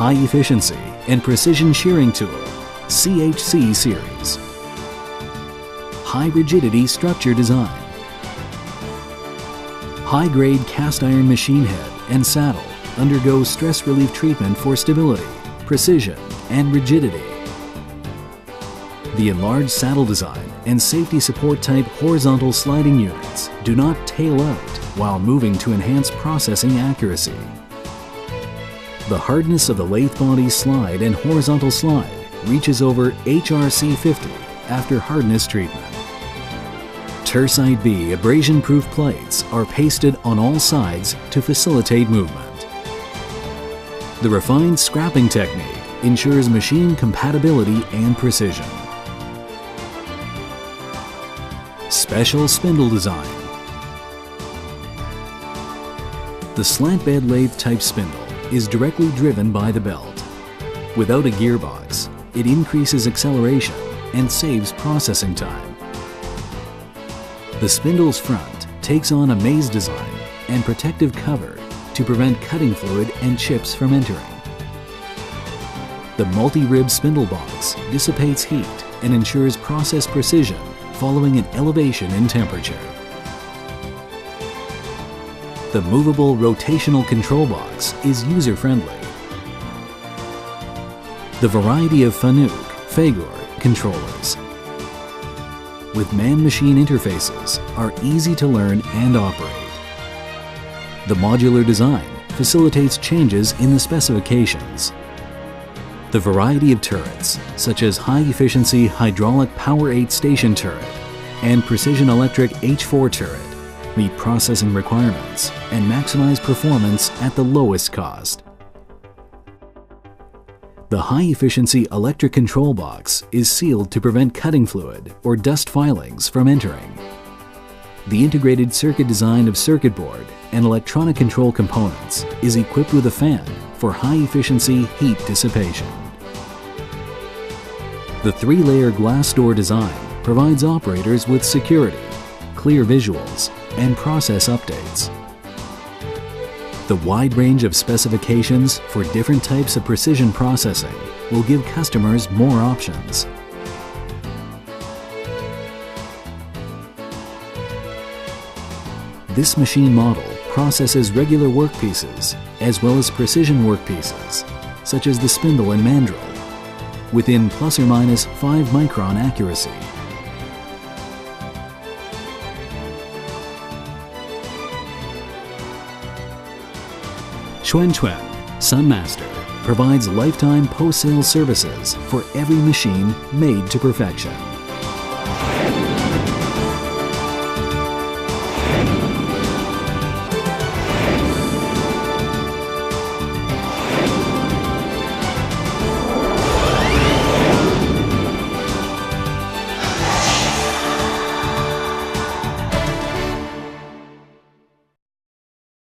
High Efficiency and Precision Shearing Tool, CHC Series. High Rigidity Structure Design. High-grade cast iron machine head and saddle undergo stress relief treatment for stability, precision, and rigidity. The enlarged saddle design and safety support type horizontal sliding units do not tail out while moving to enhance processing accuracy. The hardness of the lathe body slide and horizontal slide reaches over HRC 50 after hardness treatment. Tersite B abrasion-proof plates are pasted on all sides to facilitate movement. The refined scrapping technique ensures machine compatibility and precision. Special spindle design. The slant bed lathe type spindle is directly driven by the belt. Without a gearbox, it increases acceleration and saves processing time. The spindle's front takes on a maze design and protective cover to prevent cutting fluid and chips from entering. The multi-rib spindle box dissipates heat and ensures process precision following an elevation in temperature. The movable rotational control box is user-friendly. The variety of Fanuc controllers with man-machine interfaces are easy to learn and operate. The modular design facilitates changes in the specifications. The variety of turrets, such as high-efficiency hydraulic Power 8 station turret and precision electric H4 turret, meet processing requirements and maximize performance at the lowest cost. The high-efficiency electric control box is sealed to prevent cutting fluid or dust filings from entering. The integrated circuit design of circuit board and electronic control components is equipped with a fan for high-efficiency heat dissipation. The three-layer glass door design provides operators with security, clear visuals, and process updates. The wide range of specifications for different types of precision processing will give customers more options. This machine model processes regular workpieces as well as precision workpieces, such as the spindle and mandrel, within plus or minus 5 micron accuracy. SHUN CHUAN, Sunmaster, provides lifetime post-sale services for every machine made to perfection.